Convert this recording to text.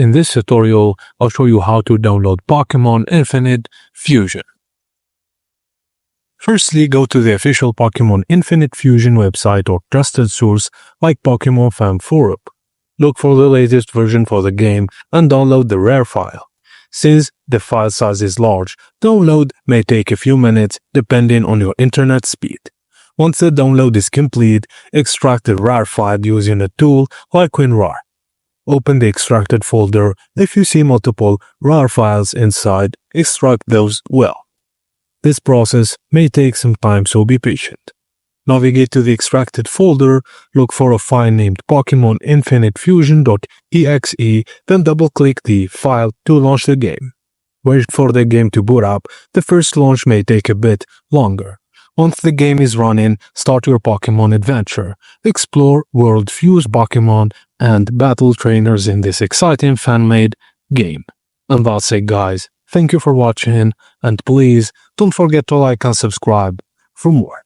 In this tutorial, I'll show you how to download Pokémon Infinite Fusion. Firstly, go to the official Pokémon Infinite Fusion website or trusted source like Pokémon Fan Forum. Look for the latest version for the game and download the rare file. Since the file size is large, download may take a few minutes depending on your internet speed. Once the download is complete, extract the RAR file using a tool like WinRAR. Open the extracted folder. If you see multiple RAR files inside, extract those well. This process may take some time, so be patient. Navigate to the extracted folder, look for a file named Pokémon Infinite Fusion.exe, then double-click the file to launch the game. Wait for the game to boot up. The first launch may take a bit longer. Once the game is running, start your Pokémon adventure. Explore World Fuse Pokémon and battle trainers in this exciting fan-made game. And that's it, guys. Thank you for watching, and please don't forget to like and subscribe for more.